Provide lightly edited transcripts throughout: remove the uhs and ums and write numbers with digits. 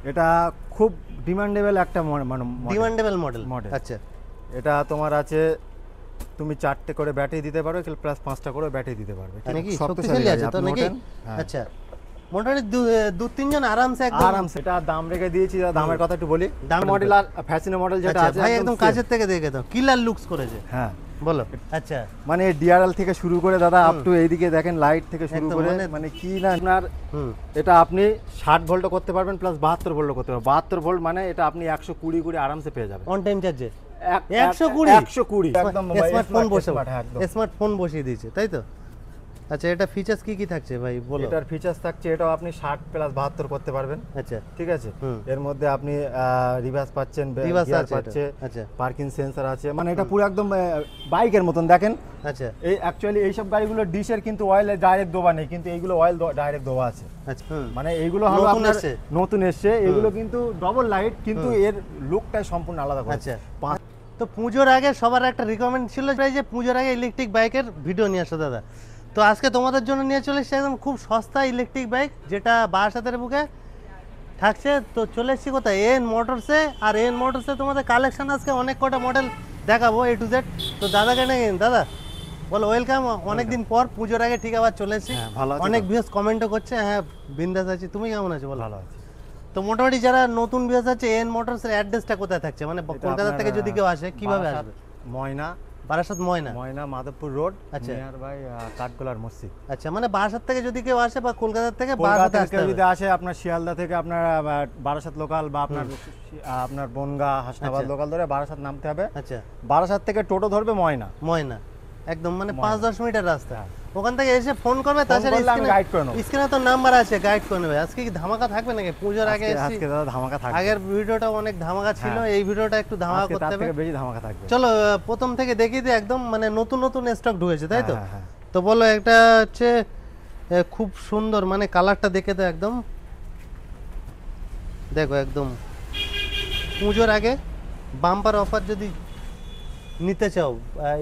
এটা খুব ডিমান্ডেবল একটা ডিমান্ডেবল মডেল। মডেল। আচ্ছা, এটা তোমার আছে, তুমি 4টে করে ব্যাটারি দিতে পারো প্লাস 5টা করে ব্যাটারি দিতে পারবে। নাকি শক্তিশালী আছে তো নাকি? আচ্ছা, মোটামুটি দু তিনজন আরামসে একদম আরামসে। এটা দাম রেখে দিয়েছি, দামের কথা একটু বলি। দাম মডেল আর ফ্যাশনের মডেল যেটা আছে ভাই একদম কাছের থেকে দেখে দাও, কিলার লুকস করেছে। হ্যাঁ বলো। আচ্ছা, মানে ডিআরএল থেকে শুরু করে দাদা আপ টু এইদিকে দেখেন লাইট থেকে শুরু করে মানে কি না আপনার এটা আপনি 60 ভোল্টও করতে পারবেন প্লাস 72 ভোল্টও করতে পারবেন। 72 ভোল্ট মানে এটা আপনি 120 করে আরামসে পেয়ে যাবেন অন টাইম চার্জে। 120 একদম স্মার্টফোন স্মার্টফোন বসিয়ে দিয়েছে, তাই তো? আচ্ছা, এটা ফিচারস কি কি থাকছে ভাই বলো? এটার ফিচারস থাকছে, এটাও আপনি 60 প্লাস 72 করতে পারবেন। আচ্ছা, ঠিক আছে। এর মধ্যে আপনি রিভার্স পাচ্ছেন, রিভার্স পাচ্ছে, আচ্ছা, পার্কিং সেন্সর আছে, মানে এটা পুরো একদম বাইকের মতন দেখেন। আচ্ছা, এই অ্যাকচুয়ালি এইসব গাড়িগুলো ডিশের কিন্তু অয়েল ডাইরেক্ট দেওয়া নেই, কিন্তু এইগুলো অয়েল ডাইরেক্ট দেওয়া আছে। আচ্ছা, মানে এইগুলো হলো আপনার নতুন এসছে, এগুলো কিন্তু ডবল লাইট, কিন্তু এর লুকটাই সম্পূর্ণ আলাদা করে। আচ্ছা, তো পুজোর আগে সবার একটা রিকমেন্ড ছিল যে পুজোর আগে ইলেকট্রিক বাইকের ভিডিও নিয়ে আসো দাদা। তো আজকে তোমাদের জন্য নিয়ে চলে এসেছি একদম খুব সস্তা ইলেকট্রিক বাইক, যেটা বারাসাতের বুকে থাকছে। তো চলে এসেছি কোথায়? এন মোটরসে। আর এন মোটরসে তোমাদের কালেকশন আজকে অনেক কটা মডেল দেখাবো A to Z। তো দাদাকে নেই দাদা বলো ওয়েলকাম, অনেকদিন পর পুজোর আগে ঠিক আবার চলে এসেছি। অনেক ভিউয়ার্স কমেন্টও করছে, হ্যাঁ বিন্দাস আছি, তুমি কেমন আছো বলো? ভালো আছি। তো মোটামুটি যারা নতুন ভিউয়ার্স আছে, এন মোটরসের অ্যাড্রেসটা কোথায় থাকছে? মানে কলকাতা থেকে যদি কেউ আসে কিভাবে আসবে? ময়না, বারাসাত ময়না মাধবপুর রোড। আচ্ছা, নিয়ার বাই কাঠগোলার মসজিদ। আচ্ছা, মানে বারাসাত থেকে যদি কেউ আসে বা কলকাতা থেকে বারাসাতে আসতে হবে। যদি আসে আপনার শিয়ালদা থেকে আপনার বারাসাত লোকাল বা আপনার বনগা হাসনাবাদ লোকাল ধরে বারাসাত নামতে হবে। আচ্ছা, বারাসাত থেকে টোটো ধরবে ময়না একদম মানে 5-10 মিনিটের রাস্তা। ওখান থেকে এসে ফোন করবে, তাছাড়া স্ক্রিনে তো নাম্বার আছে, গাইড করে নেবে। আজকে কি ধামাকা থাকবে নাকি? পুজোর আগে আজকে দাদা ধামাকা থাকবে। আগের ভিডিওটা অনেক ধামাকা ছিল, এই ভিডিওটা একটু ধামাকা করতে হবে, তার থেকে বেশি ধামাকা থাকবে। চলো প্রথম থেকে দেখিয়ে দিই। একদম মানে নতুন নতুন স্টক ঢুকেছে, তাই তো? তো বলো, একটা হচ্ছে খুব সুন্দর, মানে কালারটা দেখে তো একদম দেখো, একদম পুজোর আগে বাম্পার অফার যদি নিতে চাও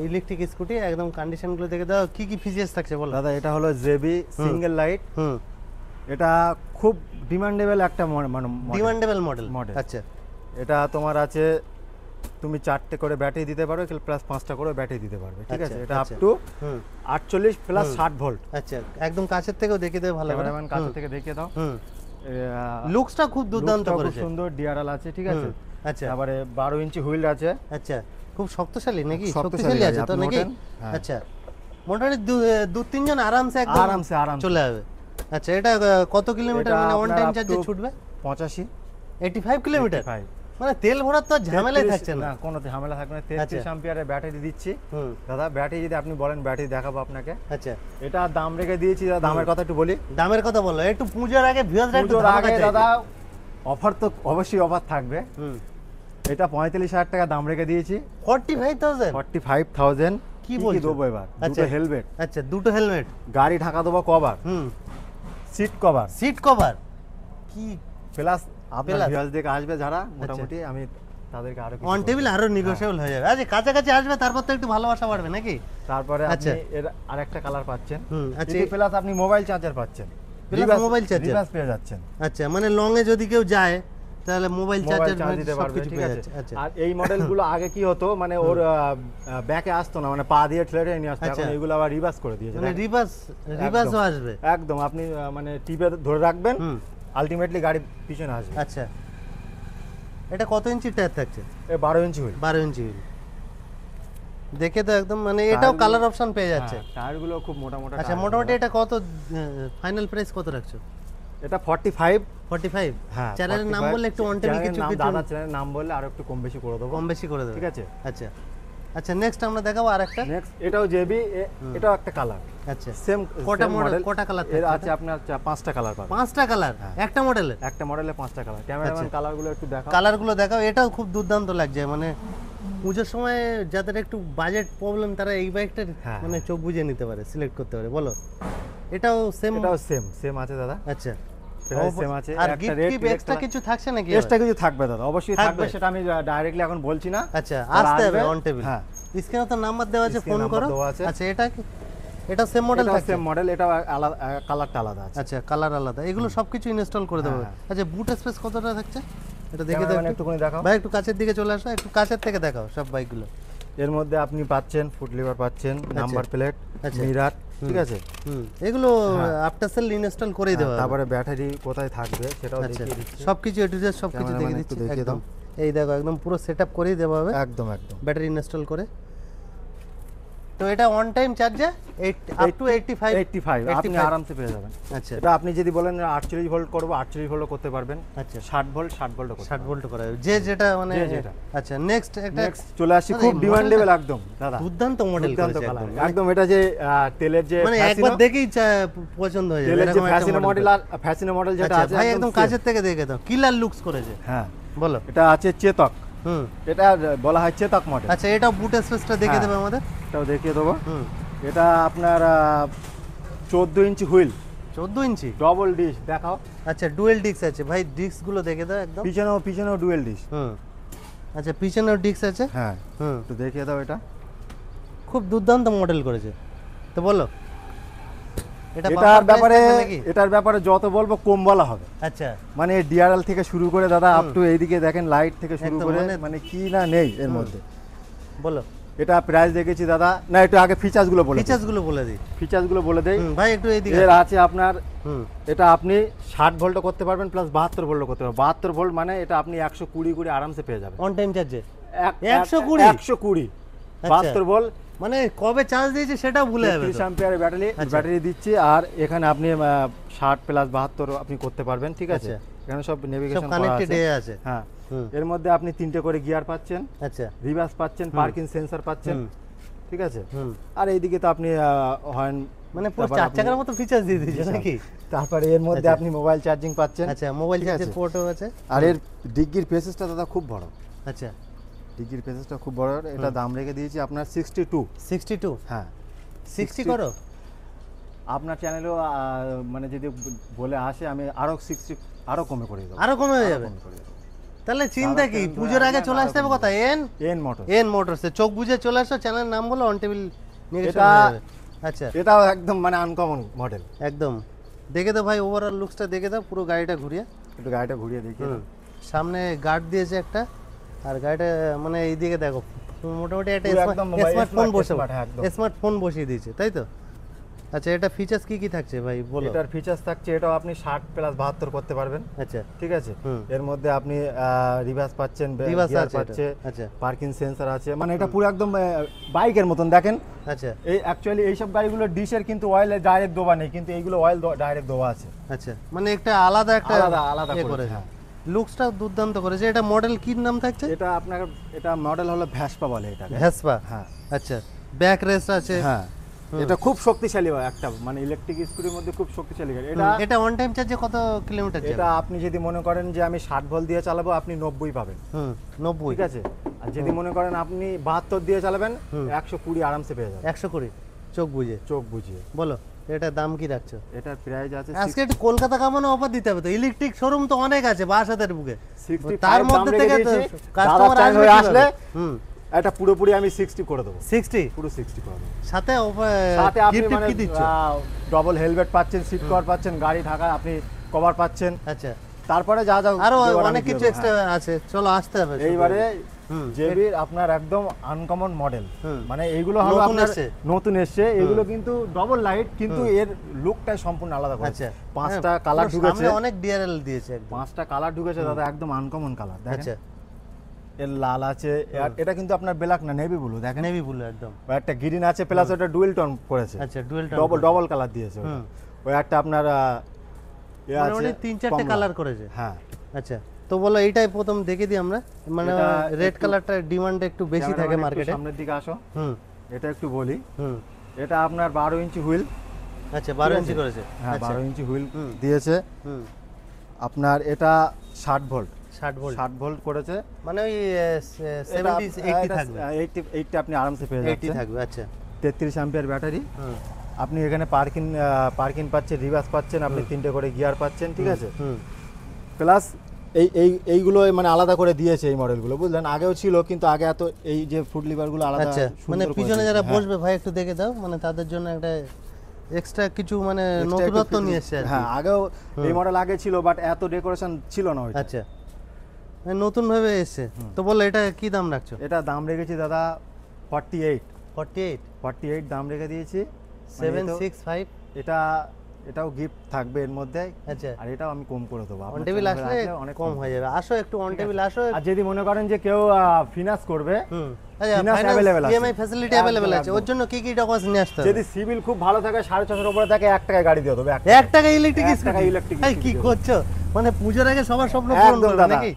ইলেকট্রিক স্কুটি, একদম কন্ডিশনগুলো দেখে দাও, কি কি ফিচারস থাকছে বলো দাদা। এটা হলো জেবি সিঙ্গেল লাইট। এটা খুব ডিমান্ডেবল একটা ডিমান্ডেবল মডেল। আচ্ছা, এটা তোমার আছে, তুমি 4টে করে ব্যাটারি দিতে পারো প্লাস 5টা করে ব্যাটারি দিতে পারবে। ঠিক আছে। এটা আপ টু 48 প্লাস 60 ভোল্ট। আচ্ছা, একদম কাছের থেকেও দেখিয়ে দেবে ভালো করে, মানে কাছে থেকে দেখিয়ে দাও। লুকসটা খুব দুর্দান্ত করেছে, খুব সুন্দর ডিআরএল আছে। ঠিক আছে। আচ্ছা, তারপরে 12 ইঞ্চি হুইল আছে। আচ্ছা, খুব শক্তিশালী নাকি? শক্তিশালী আছে তো নাকি? আচ্ছা, মোটামুটি দু তিনজন আরামসে চলে যাবে। আচ্ছা, এটা কত কিলোমিটার মানে অন টাইম চার্জে ছুটবে? 85 কিলোমিটার। মানে তেল ভরার তো ঝামেলাই থাকছে না? কোনো ঝামেলা থাকবে না। 33 অ্যাম্পিয়ারের ব্যাটারি দিচ্ছি দাদা। ব্যাটারি যদি আপনি বলেন ব্যাটারি দেখাবো আপনাকে। আচ্ছা, এটা দাম রেখে দিয়েছি দাদা। দামের কথা একটু বলি। দামের কথা বলো একটু। পুজোর আগে ভিউয়ার্সরা একটু দাদা অফার তো অবশ্যই অফার থাকবে। এটা 45,000 টাকা দাম রেখে দিয়েছি। 45,000 কি বলছো? দেবো এবার দুটো হেলমেট। আচ্ছা, দুটো হেলমেট, গাড়ি ঢাকা দেবো কভার, সিট কভার কি প্লাস আপনার ভিউয়ার্স দেখে আসবে যারা, মোটামুটি আমি তাদেরকে আরো অন টেবিল আরো নেগোশিয়েবল হয়ে যাবে। আচ্ছা, কাছাকাছি আসবে, তারপর তো একটু ভালোবাসা বাড়বে নাকি? তারপরে আপনি এর আরেকটা কালার পাচ্ছেন। আচ্ছা, প্লাস আপনি মোবাইল চার্জার পাচ্ছেন, মোবাইল চার্জার পেয়ে যাচ্ছেন। আচ্ছা, মানে লং এ যদি কেউ যায় তাহলে মোবাইল চার্জার দিতে পারবে। ঠিক আছে। আচ্ছা, আর এই মডেলগুলো আগে কি হতো, মানে ওর ব্যাকে আসতো না, মানে পা দিয়ে ঠেলে নিয়ে আসতো। এখন এগুলো আবার রিভার্স করে দিয়েছে, মানে রিভার্সও আসবে একদম। আপনি মানে টিপে ধরে রাখবেন, আলটিমেটলি গাড়ি পিছনে আসবে। আচ্ছা, এটা কত ইঞ্চি টায়ার থাকছে? 12 ইঞ্চি হুইল। 12 ইঞ্চি হুইল দেখে তো একদম, মানে এটাও কালার অপশন পেয়ে যাচ্ছে। টায়ারগুলো খুব মোটা মোটা। আচ্ছা, মোটামুটি এটা কত ফাইনাল প্রাইস কত রাখছো? এটা 45। হ্যাঁ, চ্যানেলের নাম বললে একটু অন টেবিল কিছু দাদা চ্যানেলের নাম বললে আরো একটু কম বেশি করে দেবো। ঠিক আছে। আচ্ছা, আচ্ছা, নেক্সট আমরা দেখাবো আরেকটা। নেক্সট এটাও জেবি, এটাও একটা কালার। আচ্ছা, সেম কোটা মডেল, কোটা কালার এর আছে আপনার 5টা কালার পাবেন। 5টা কালার একটা মডেলে? একটা মডেলে 5টা কালার। ক্যামেরাম্যান কালারগুলো একটু দেখাও। কালারগুলো দেখাও। এটাও খুব দুর্দান্ত লাগছে, মানে পুজোর সময় যাদের একটু বাজেট প্রবলেম তারা এই বাইকটা মানে চোখ বুজে নিতে পারে, সিলেক্ট করতে পারে। বলো, এটাও সেম আছে দাদা। আচ্ছা, সেম আছে। আর গিফট এক্সট্রা কিছু থাকছে নাকি? এক্সট্রা কিছু থাকবে দাদা, অবশ্যই থাকবে। সেটা আমি ডাইরেক্টলি এখন বলছি না। আচ্ছা, আসতে হবে অন টেবিল। হ্যাঁ, স্ক্রিনে তো নাম্বার দেওয়া আছে, ফোন করো। আচ্ছা, এটা কি এটা সেম মডেল এটা থাকছে? সেম মডেল, এটা আলাদা, কালারটা আলাদা আছে। আচ্ছা, কালার আলাদা, এগুলো সবকিছু ইনস্টল করে দেবো। হ্যাঁ। আচ্ছা, বুট স্পেস কতটা থাকছে এটা দেখে দাও ক্যামেরাম্যান একটু। একটুখানি দেখাও। ভাই একটু কাছের দিকে চলে আসো, একটু কাছের থেকে দেখাও সব বাইকগুলো। এর মধ্যে আপনি পাচ্ছেন ফুট লিভার, পাচ্ছেন নাম্বার প্লেট, আচ্ছা। মিরার, ঠিক আছে। এগুলো আফটার সেল ইনস্টল করেই দেওয়া হবে। তারপরে ব্যাটারি কোথায় থাকবে সেটাও আচ্ছা, দেখিয়ে দিচ্ছি। সবকিছু এ টু জেড সবকিছু দেখে ক্যামেরাম্যান দিচ্ছি একটু দেখিয়ে একদম। এই দেখো একদম পুরো সেটআপ করেই দেওয়া হবে একদম একদম। ব্যাটারি ইনস্টল করে। তো এটা অন টাইম চার্জে আপ টু 85 আপনি আরামসে পেয়ে যাবেন। আচ্ছা, এটা আপনি যদি বলেন 48 ভোল্ট করব, 48 ভোল্ট করতে পারবেন। আচ্ছা, 60 ভোল্ট করতে 60 ভোল্ট করা যাবে, যে যেটা মানে। যে যেটা। আচ্ছা, নেক্সট একটা নেক্সট চলে আসি, দাদা, খুব এই ডিমান্ডেবল মডেলটা একদম দাদা, দুর্দান্ত মডেল দুর্দান্ত করেছে কালার একদম। একদম। এটা যে তেলের যে মানে একবার দেখেই পছন্দ হয়ে যাবে তেলের যে এরকম একটা ফ্যাশনে মডেল, মডেল। আর ফ্যাশনে মডেল যেটা আছে ভাই একদম কাছের থেকে দেখে দাও, কিলার লুকস করেছে। হ্যাঁ, বলো। এটা আছে চেতক, এটা বলা হয় চেতক মডেল। আচ্ছা, এটা বুট স্পেসটা দেখে দেবে আমাদের। এটাও দেখিয়ে দেবো। এটা আপনার 14 ইঞ্চি হুইল, 14 ইঞ্চি ডবল ডিশ দেখাও। আচ্ছা, ডুয়েল ডিস্ক আছে ভাই, ডিস্ক গুলো দেখে দাও একদম। পিছনেও ডুয়েল ডিশ। আচ্ছা, পিছনেও ডিস্ক আছে। হ্যাঁ, একটু দেখিয়ে দাও। এটা খুব দুর্দান্ত মডেল করেছে। তো বলো, এটার ব্যাপারে যত বলবো কম বলা হবে। আচ্ছা, মানে ডিআরএল থেকে শুরু করে দাদা আপ টু এইদিকে দেখেন লাইট থেকে শুরু একদম, করে মানে কি না নেই এর মধ্যে। বলো। এটা প্রাইস দেখেছি দাদা, না একটু আগে ফিচার্স গুলো বলে দিই। ফিচার্স গুলো বলে দেই ভাই একটু এইদিকে। এর আছে আপনার, এটা আপনি 60 ভোল্ট করতে পারবেন প্লাস 72 ভোল্ট করতে পারবেন। 72 ভোল্ট মানে এটা আপনি 120 করে আরামসে পেয়ে যাবেন অন টাইম চার্জে। 120 72 ভোল্ট মানে কবে চার্জ দিয়েছে সেটাও ভুলে যাবে। 30 অ্যাম্পিয়ারের ব্যাটারি দিচ্ছি, আর এখানে আপনি 60 প্লাস 72 আপনি করতে পারবেন, ঠিক আছে। এখানে সব নেভিগেশন করা আছে। হ্যাঁ, এর মধ্যে আপনি 3টে করে গিয়ার পাচ্ছেন। আচ্ছা, রিভার্স পাচ্ছেন, পার্কিং সেন্সর পাচ্ছেন, ঠিক আছে। আর এইদিকে তো আপনি হর্ন, মানে পুরো 4 চাকার মতো ফিচার্স দিয়ে দিয়েছে নাকি। তারপরে এর মধ্যে আপনি মোবাইল চার্জিং পাচ্ছেন। আচ্ছা, মোবাইল চার্জের পোর্টও আছে। আর এর ডিগ্গির পেসেসটা দাদা খুব বড়। আচ্ছা, ডিগ্গির পেসেসটা খুব বড়। এটা দাম রেখে দিয়েছি আপনার 62। হ্যাঁ, 60 করো। আপনার চ্যানেলেও মানে যদি বলে আসে আমি আরো 60 আরো কমে করে দেবো। আরো কমে হয়ে যাবে তাহলে চিন্তা কি, পুজোর আগে চলে আসতে হবে। কথা এন মোটরসে চোখ বুঝে চলে আসো, চ্যানেলের নাম বলো, অন টেবিল নিয়ে গেছে। আচ্ছা, এটাও একদম মানে আনকমন মডেল একদম। দেখে দাও ভাই, ওভারঅল লুকসটা দেখে দাও, পুরো গাড়িটা ঘুরিয়ে। একটু গাড়িটা ঘুরিয়ে দেখিয়ে দাও। সামনে গার্ড দিয়েছে একটা, আর গাড়িটা মানে এইদিকে দেখো মোটামুটি একটা স্মার্টফোন বসিয়ে দিয়েছে, তাই তো। আচ্ছা, এটা ফিচার্স কি থাকছে ভাই বলো। এটার ফিচার্স থাকছে, এটাও আপনি 60 প্লাস 72 করতে পারবেন। আচ্ছা, ঠিক আছে। এর মধ্যে আপনি রিভার্স পাচ্ছেন, রিভার্স পাচ্ছে, আচ্ছা, পার্কিং সেন্সর আছে, মানে এটা পুরো একদম বাইকের মতন দেখেন। আচ্ছা, এই অ্যাকচুয়ালি এইসব গাড়িগুলো ডিশের কিন্তু অয়েল ডাইরেক্ট দেওয়া নেই, কিন্তু এইগুলো অয়েল ডাইরেক্ট দেওয়া আছে। আচ্ছা, মানে একটা আলাদা করে লুকসটা দুর্দান্ত করেছে। এটা মডেল কি নাম থাকছে? এটা আপনার এটা মডেল হলো ভ্যাসপা বলে এটা। ভ্যাসপা, হ্যাঁ। আচ্ছা, ব্যাক রেস্ট আছে। হ্যাঁ, এটা খুব শক্তিশালী একটা মানে ইলেকট্রিক স্কুটির মধ্যে খুব শক্তিশালী গাড়ি এটা। এটা অন টাইম চার্জে কত কিলোমিটার যাবে? এটা আপনি যদি মনে করেন যে আমি 60 ভোল্ট দিয়ে চালাবো আপনি 90 পাবেন। 90, ঠিক আছে। আর যদি মনে করেন আপনি 72 দিয়ে চালাবেন 120 আরামসে পেয়ে যাবেন। 120 চোখ বুঝিয়ে। বলো, এটা দাম কি রাখছো? এটার প্রাইস আছে আজকে একটু কলকাতা কামানো অফার দিতে হবে তো, ইলেকট্রিক শোরুম তো অনেক আছে বারাসাতের বুকে, 65 তার মধ্যে থেকে কাস্টমার আসলে এটা পুরোপুরি আমি 60 করে দেবো। 60 পুরো 60 করে দেবো। সাথে আপনি মানে ডবল হেলমেট পাচ্ছেন, সিট কভার পাচ্ছেন, গাড়ি ঢাকা আপনি কভার পাচ্ছেন। আচ্ছা, তারপরে যা আরো অনেক কিছু এক্সট্রা আছে, চলো আসতে হবে। এইবারে জেবির আপনার একদম আনকমন মডেল, মানে এইগুলো হলো আপনার নতুন এসছে। এগুলো কিন্তু ডবল লাইট, কিন্তু এর লুকটাই সম্পূর্ণ আলাদা করে। আচ্ছা, 5টা কালার ঢুকেছে, সামনে অনেক ডিআরএল দিয়েছে, 5টা কালার ঢুকেছে দাদা, একদম আনকমন কালার দেখেন। আচ্ছা, এর লাল আছে, এটা কিন্তু আপনার ব্ল্যাক না, নেভি ব্লু দেখেন। নেভি ব্লু একদম। একটা গ্রিন আছে, প্লাস ওটা ডুয়েল টোন করেছে। আচ্ছা, ডুয়েল টোন ডবল কালার দিয়েছে। ওই একটা আপনার মানে 3-4টে কালার করেছে। হ্যাঁ, আচ্ছা, তো বলো এইটাই প্রথম দেখে দিই আমরা, মানে রেড কালারটা ডিমান্ড একটু বেশি থাকে মার্কেটে। সামনের দিকে আসো। এটা একটু বলি, এটা আপনার 12 ইঞ্চি হুইল। আচ্ছা, 12 ইঞ্চি করেছে। হ্যাঁ, 12 ইঞ্চি হুইল দিয়েছে। আপনার এটা 60 ভোল্ট করেছে, মানে ওই 70 80 থাকবে। 80 আপনি আরামসে পেয়ে যাচ্ছেন। 80 থাকবে। আচ্ছা, 33 অ্যাম্পিয়ার ব্যাটারি। আপনি এখানে পার্কিং পাচ্ছেন, রিভার্স পাচ্ছেন, আপনি 3টে করে গিয়ার পাচ্ছেন, ঠিক আছে। প্লাস এইগুলো মানে আলাদা করে দিয়েছে এই মডেলগুলো, বুঝলেন? আগেও ছিল কিন্তু আগে এত এই যে ফুট লিভারগুলো আলাদা আচ্ছা মানে সুন্দর করে পিছনে দিয়েছে। যারা হ্যাঁ। বসবে ভাই একটু দেখে দাও, মানে তাদের জন্য একটা এক্সট্রা কিছু মানে Extra নতুনত্ব একটু নিয়ে এসছে আর কি। হ্যাঁ, আগেও এই মডেল আগে ছিল বাট এত ডেকোরেশন ছিল না ওইটা। আচ্ছা মানে নতুন ভাবে এসছে। তো বলো এটা কি দাম রাখছো? এটা দাম রেখেছি দাদা 48 48 48 দাম রেখে দিয়েছি। মানে এটাও- 765। এটাও গিফট থাকবে এর মধ্যে, আচ্ছা আর এটাও আমি কম করে দেবো। অন আপনার টেবিল চ্যানেলে আসলে আসলে অনেক কম হয়ে যাবে। আসো একটু অন টেবিল আসো। আর যদি মনে করেন যে কেউ ফিনান্স করবে, হুম আচ্ছা finance ফাইনান্স available আছে। ইএমআই ফ্যাসিলিটি একদম, अवेलेबल আছে। একদম। ওর জন্য কি কি ডকুমেন্টস নিয়ে আসতে হবে? যদি সিভিল খুব ভালো থাকে 650 উপরে থাকে 1 টাকায় গাড়ি দিয়ে দেবে। 1 টাকা ইলেকট্রিক 1 টাকা electric ভাই কি scooty করছো? মানে পূজোর আগে সবার স্বপ্ন পূরণ একদম করবে দাদা। নাকি?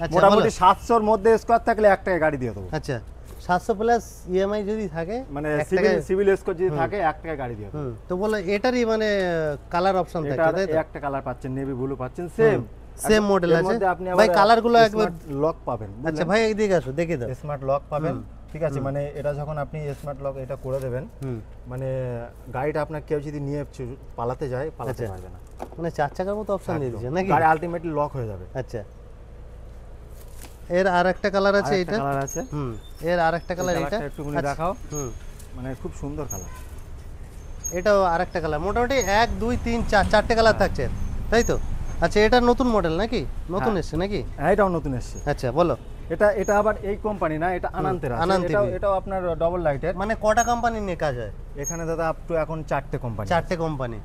আচ্ছা মোটামুটি বলো। 700 এর মধ্যে স্কোয়ার থাকলে 1 টাকায় গাড়ি দিয়ে দেবো। আচ্ছা 700 প্লাস ইএমআই যদি থাকে মানে 1 টাকায় সিভিল স্কোর যদি থাকে 1 টাকায় গাড়ি দিয়ে দেবো। হুম তো বলো এটারই মানে কালার অপশন থাকে এটা তাই তো? একটা কালার পাচ্ছেন, নেভি ব্লু পাচ্ছেন, সেম সেম মডেল এর আছে মধ্যে আপনি ভাই, কালারগুলো একবার। স্মার্ট লক পাবেন। আচ্ছা ভাই একদিকে আসো দেখে দাও। স্মার্ট লক পাবেন, ঠিক আছে? মানে এটা যখন আপনি স্মার্ট লক এটা করে দেবেন, হুম মানে গাড়িটা আপনার কেউ যদি নিয়ে পালাতে যায় পালাতে আচ্ছা। পারবে না। মানে 4 চাকার মতো অপশন দিয়ে দিয়েছে নাকি? গাড়ি আলটিমেটলি লক হয়ে যাবে। আচ্ছা এর আর একটা কালার আছে এটা। কালার আছে, হুম এর আর একটা কালার এটা। কালারটা একটুখানি আচ্ছা, দেখাও। হুম মানে খুব সুন্দর কালার। এটাও আর একটা কালার। মোটামুটি 1 2 3 4 চারটে কালার থাকছে তাই তো? আচ্ছা এটা নতুন মডেল নাকি? নতুন হ্যাঁ। এসেছে নাকি? হ্যাঁ, এটাও নতুন এসেছে। আচ্ছা বলো। এটা আবার এই কোম্পানি না, এটা আনান্তের আছে। আনান্তের। এটাও আপনার ডবল লাইটের। মানে কটা কোম্পানি নিয়ে কাজ হয়? এখানে দাদা আপ টু এখন 4টে কোম্পানি। 4টে কোম্পানি।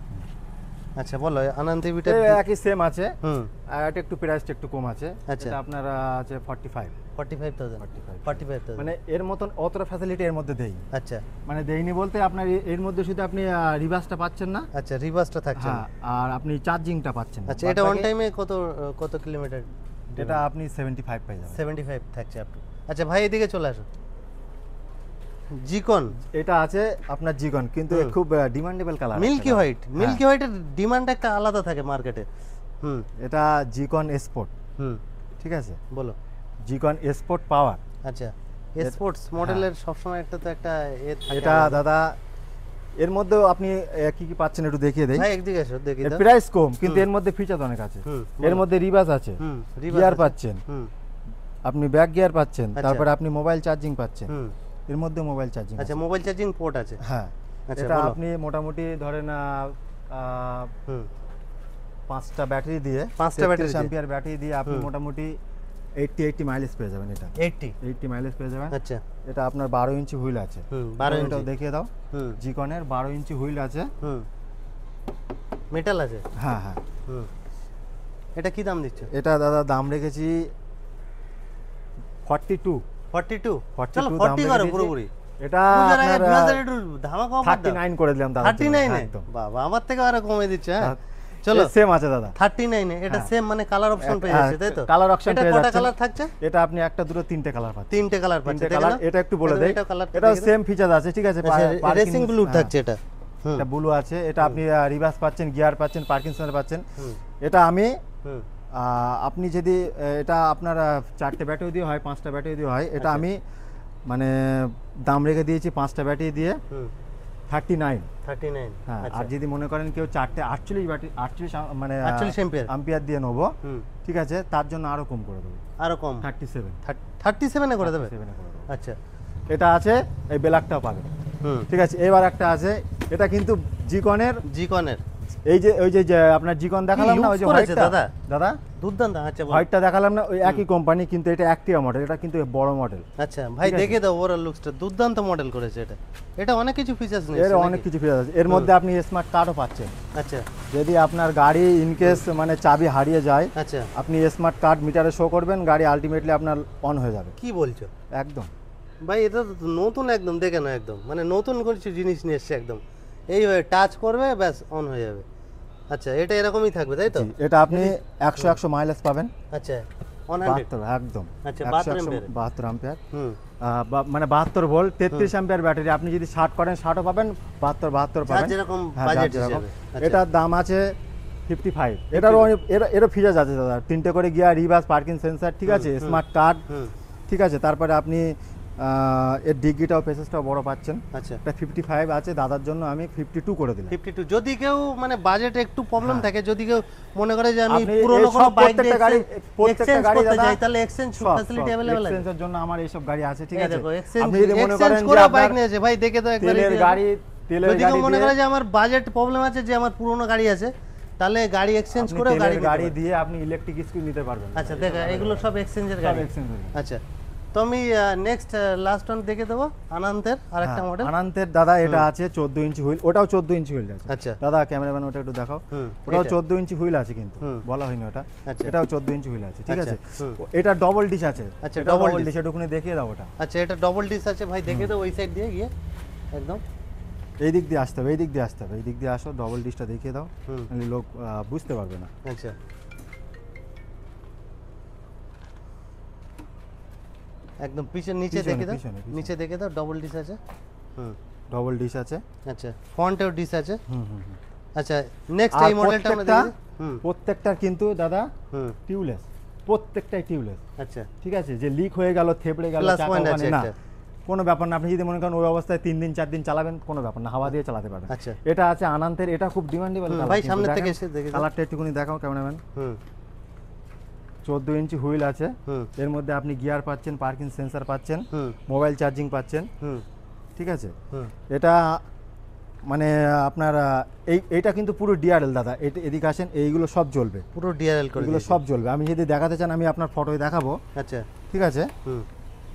আচ্ছা বলো আনন্দ বিটা। একই সেম আছে, হুম আর এটা একটু প্রাইসটা একটু কম আছে। আচ্ছা। এটা আপনার আছে 45। 45000 45000 মানে এর মতন অতটা ফ্যাসিলিটি এর মধ্যে দেই। আচ্ছা মানে দেইনি বলতে আপনার এর মধ্যে শুধু আপনি রিভার্সটা পাচ্ছেন না, আচ্ছা রিভার্সটা থাকছে না। হ্যাঁ, আর আপনি চার্জিংটা পাচ্ছেন না। আচ্ছা বাদ এটা অন বাকি টাইমে কত কিলোমিটার? এটা আপনি 75 পেয়ে যাবেন। 75 থাকছে আপ টু। আচ্ছা ভাই এদিকে চলে আসো। জিকন এটা আছে আপনার জিগন, কিন্তু এ খুব demandable colour. Milky white. Milky হোয়াইটের ডিমান্ড একটা আলাদা থাকে মার্কেটে। হুম এটা জিকন স্পোর্ট, হুম ঠিক আছে? বলো। জিকন স্পোর্ট পাওয়ার। আচ্ছা স্পোর্টস মডেলের সবসময় একটা তো একটা থাকে এটা আলাদা। দাদা এর মধ্যেও আপনি কি কি পাচ্ছেন একটু দেখিয়ে দেই। ভাই একদিকে আসো দেখি এর দাও। প্রাইস কম কিন্তু এর মধ্যে ফিচার অনেক আছে। হুম, এর মধ্যে রিভার্স আছে, হুম গিয়ার পাচ্ছেন, হুম আপনি ব্যাক গিয়ার পাচ্ছেন, আচ্ছা। তারপরে আপনি মোবাইল চার্জিং পাচ্ছেন। হুম এর মধ্যে মোবাইল চার্জিং আচ্ছা মোবাইল চার্জিং পোর্ট আছে। হ্যাঁ। আচ্ছা, এটা বলো। আপনি মোটামুটি ধরেন হুম 5টা ব্যাটারি দিয়ে, 5টা ব্যাটারি দিয়ে। অ্যাম্পিয়ার ব্যাটারি দিয়ে আপনি মোটামুটি 80 মাইলেজ পেয়ে যাবেন। এটা 80 মাইলেজ পেয়ে যাবেন। আচ্ছা এটা আপনার 12 ইঞ্চি হুইল আছে। 12 এটাও ইঞ্চি। দেখিয়ে দাও। হুম জিকনের 12 ইঞ্চি হুইল আছে। হুম মেটাল আছে। হ্যাঁ হ্যাঁ। হুম এটা কি দাম দিচ্ছ? এটা দাদা দাম রেখেছি 42। 42 42 চলো দাম 40 করো রেখেছি। পুরোপুরি। এটা পূজার আগে আপনার 2000 একটু ধামাকা অফার দাও। 39 করে দিলাম দাদা। 39 এ একদম। বাবা আমার থেকে আরো কমে দিচ্ছে। হ্যাঁ চলো সেম আছে দাদা। 39 এ এটা হ্যাঁ। সেম মানে কালার অপশন পেয়ে হ্যাঁ, যাচ্ছে তাই তো? কালার অপশন এটা পেয়ে কটা যাচ্ছেন। কালার থাকছে? এটা আপনি একটা দুটো তিনটে কালার পাচ্ছেন। তিনটে কালার পাচ্ছে। তিনটে দেখে কালার। নাও। এটা একটু বলে দেই। এটাও কালার এটাও সেম ফিচার আছে, ঠিক আছে? রেসিং ব্লু থাকছে এটা। হুম এটা ব্লু আছে। এটা আপনি রিভার্স পাচ্ছেন, গিয়ার পাচ্ছেন, পার্কিং সেন্সার পাচ্ছেন। হুম এটা আমি হুম আপনি যদি এটা আপনার 4টে ব্যাটারি দিয়ে হয়, 5টা ব্যাটারি দিয়ে হয়, এটা আমি মানে দাম রেখে দিয়েছি 5টা ব্যাটারি দিয়ে হুম 39। 39 হ্যাঁ, আচ্ছা আর যদি মনে করেন কেউ 4টে 48 ব্যাটারি 48 মানে 48 অ্যাম্পিয়ার। অ্যাম্পিয়ার দিয়ে নেবো, হুম ঠিক আছে? তার জন্য আরো কম করে দেবো, আরো কম 37। 37 এ করে দেবে। 37 এ করে দেবো। আচ্ছা এটা আছে, এই ব্ল্যাকটাও পাবেন, হুম ঠিক আছে? এবার একটা আছে, এটা কিন্তু জিকনের, জিকনের এই যে ওই যে আপনার জিকন দেখালাম না, ওই যে use করেছে হোয়াইটটা দাদা? দাদা দুর্দান্ত। আচ্ছা বলো। হোয়াইটটা দেখালাম না, ওই একই কোম্পানি কিন্তু এটা অ্যাক্টিভা মডেল, এটা কিন্তু বড় মডেল। আচ্ছা ভাই ঠিক আছে। দেখে দাও ওভারঅল লুকসটা। দুর্দান্ত মডেল করেছে এটা। এটা অনেক কিছু ফিচারস এর নিয়েছে অনেক কিছু ফিচার আছে। এর মধ্যে আপনি স্মার্ট কার্ডও পাচ্ছেন। আচ্ছা যদি আপনার গাড়ি ইনকেস মানে চাবি হারিয়ে যায়, আচ্ছা আপনি স্মার্ট কার্ড মিটারে শো করবেন, গাড়ি আলটিমেটলি আপনার অন হয়ে যাবে। কি বলছো একদম। ভাই? এটা তো নতুন একদম, দেখে না একদম মানে নতুন কিছু জিনিস নিয়ে এসছে একদম। এইভাবে টাচ করবে ব্যাস অন হয়ে যাবে। আচ্ছা এটা এরকমই থাকবে তাই তো? জি, এটা আপনি 100 মাইলেজ পাবেন। আচ্ছা 100 72 একদম। আচ্ছা, 72 অ্যাম্পিয়ার। হুম মানে 72 ভোল্ট, 33 অ্যাম্পিয়ার ব্যাটারি। আপনি যদি 60 করেন 60ও পাবেন, 72 যার পাবেন। যেরকম হ্যাঁ, বাজেট যার যেরকম। হিসেবে। আচ্ছা। এটার দাম আছে 55। এটারও এরও ফিচার্স আছে দাদা। 3টে করে গিয়ার, রিভার্স, পার্কিং সেন্সার, ঠিক আছে? স্মার্ট কার্ড, হুম ঠিক আছে? তারপরে আপনি এর ডিগ্রিটাও পেসেসটাও বড় পাচ্ছেন। আচ্ছা, এটা 55 আছে, দাদার জন্য আমি 52 করে দিলাম। 52 যদি কেউ মানে বাজেটে একটু প্রবলেম থাকে, যদি কেউ মনে করে যে আমি আপনি পুরনো এই কোনো সব বাইক প্রত্যেকটা গাড়ি এক্সচেঞ্জ গাড়ি করতে দাদা চাই, তাহলে এক্সচেঞ্জ ফ্যাসিলিটি अवेलेबल আছে। এক্সচেঞ্জের জন্য আমার এইসব গাড়ি আছে, ঠিক এই আছে। দেখো আপনি যদি মনে করেন যে করে বাইক আপনার নিয়েছে ভাই, দেখে তো একবার তেলের গাড়ি যদি কেউ মনে করে যে আমার বাজেট প্রবলেম আছে, যে আমার পুরনো গাড়ি আছে, তাহলে গাড়ি এক্সচেঞ্জ করে গাড়ি দিয়ে আপনি ইলেকট্রিক স্কুটি নিতে পারবেন। আচ্ছা, দেখো এগুলো সব এক্সচেঞ্জের গাড়ি। আচ্ছা, তো আমি নেক্সট লাস্ট ওয়ান দেখে দেবো আনন্দের আরেকটা মডেল। আনন্দের দাদা এটা আছে 14 ইঞ্চি হুইল, ওটাও 14 ইঞ্চি হুইল আছে। আচ্ছা দাদা ক্যামেরাম্যান ওটা একটু দেখাও, ওটাও 14 ইঞ্চি হুইল আছে, কিন্তু বলা হয়নি ওটা। আচ্ছা, এটাও 14 ইঞ্চি হুইল আছে, ঠিক আছে। আচ্ছা, এটা ডবল ডিশ আছে। আচ্ছা, ডবল ডিশ, এটুকুনি দেখিয়ে দাও ওটা। আচ্ছা, এটা ডবল ডিশ আছে ভাই, দেখে দাও ওই সাইড দিয়ে গিয়ে একদম এই দিক দিয়ে আসতে হবে, এই দিক দিয়ে আসতে হবে, এই দিক দিয়ে আসো, ডবল ডিশটা দেখিয়ে দাও, নাহলে লোক বুঝতে পারবে না। আচ্ছা, একদম পিছনে নিচে দেখে দাও, নিচে দেখে দাও ডবল ডিশ আছে। ডবল ডিশ আছে। আচ্ছা, ফ্রন্টেও ডিশ আছে। আচ্ছা, নেক্সট এই মডেলটা আমরা দেখি। প্রত্যেকটার কিন্তু দাদা টিউবলেস, প্রত্যেকটাই টিউবলেস। আচ্ছা, ঠিক আছে, যে লিক হয়ে গেল, থেবড়ে গেল, প্লাস পয়েন্ট আছে না, একটা। কোনো ব্যাপার না। আপনি যদি মনে করেন ওই অবস্থায় 3 দিন 4 দিন চালাবেন, কোনো ব্যাপার না, হাওয়া দিয়ে চালাতে পারবেন। আচ্ছা, এটা আছে আনন্দের, এটা খুব ডিমান্ডেবল ভাই সামনে থেকে এসে দেখে দাও কালারটা একটুখানি দেখাও ক্যামেরাম্যান। 14 ইঞ্চি হুইল আছে, এর মধ্যে আপনি গিয়ার পাচ্ছেন, পার্কিং সেন্সর পাচ্ছেন, মোবাইল চার্জিং পাচ্ছেন, ঠিক আছে। এটা মানে আপনার এইটা কিন্তু পুরো ডিআরএল দাদা, এদিকে আসেন, এইগুলো সব জ্বলবে, পুরো ডিআরএল করে এগুলো সব জ্বলবে। আমি যদি দেখাতে চান আমি আপনার ফটোয় দেখাবো। আচ্ছা, ঠিক আছে।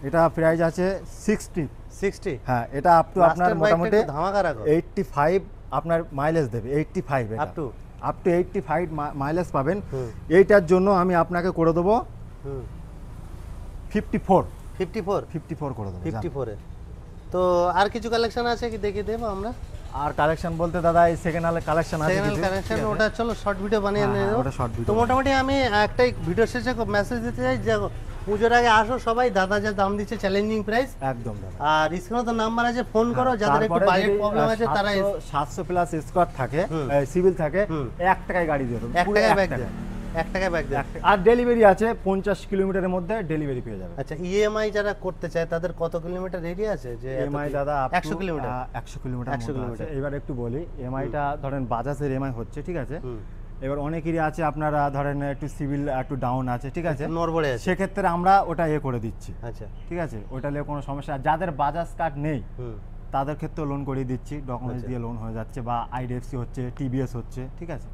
এটা প্রাইস আছে 60। হ্যাঁ, এটা আপ টু আপনার মোটামুটি ধামাকা রাখো 85 আপনার মাইলেজ দেবে, 85 আপ টু 85 মাইলেজ পাবেন। এইটার জন্য আমি আপনাকে করে দেবো 54 করে দেবো। 54 এ। তো আর কিছু কালেকশন আছে কি দেখিয়ে দেবো আমরা? আর কালেকশন বলতে দাদা এই সেকেন্ড হ্যান্ড কালেকশন আছে, সেকেন্ড হ্যান্ড কালেকশন, ওটা চলো শর্ট ভিডিও বানিয়ে নিয়ে দেবো। ওটা শর্ট ভিডিও। তো মোটামুটি আমি একটাই ভিডিও শেষে মেসেজ দিতে চাই যে পুজোর আগে আসো সবাই, দাদা যা দাম দিচ্ছে চ্যালেঞ্জিং প্রাইস একদম দাদা। আর স্ক্রিনে তো নাম্বার আছে, ফোন করো, যাদের একটু বাজেট প্রবলেম আছে তারা 700 প্লাস স্কোয়ার থাকে, সিভিল থাকে, 1 টাকায় গাড়ি দিয়ে দেবো, 1 টাকায় ব্যাগ দেয়, 1 টাকায় ব্যাগ দেয়। আর ডেলিভারি আছে 50 কিলোমিটারের মধ্যে ডেলিভারি পেয়ে যাবে। আচ্ছা, ইএমআই যারা করতে চায় তাদের কত কিলোমিটার এরিয়া আছে? যে ইএমআই দাদা 100 কিলোমিটার 100 কিলোমিটার। এবার একটু বলি, এমআইটা ধরেন বাজাজের এমআই হচ্ছে, ঠিক আছে। এবার অনেকেরই আছে আপনারা ধরেন একটু সিভিল একটু ডাউন আছে, ঠিক আছে, নরবরে আছে, সেক্ষেত্রে আমরা ওটা করে দিচ্ছি। আচ্ছা, ঠিক আছে, ওটা নিয়ে কোনো সমস্যা। আর যাদের বাজাজ কার্ড নেই তাদের ক্ষেত্রে লোন করিয়ে দিচ্ছি, ডকুমেন্টস দিয়ে লোন হয়ে যাচ্ছে, বা আইডিএফসি হচ্ছে, টিবিএস হচ্ছে, ঠিক আছে,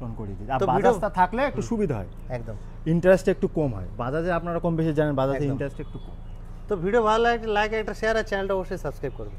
লোন করিয়ে দিচ্ছি। আর বাজাজটা থাকলে একটু সুবিধা হয়, একদম ইন্টারেস্ট একটু কম হয়। বাজাজে আপনারা কম বেশি জানেন, বাজাজে ইন্টারেস্ট একটু কম। তো ভিডিও ভালো লাগে একটা শেয়ার আর চ্যানেলটা অবশ্যই সাবস্ক্রাইব করবেন।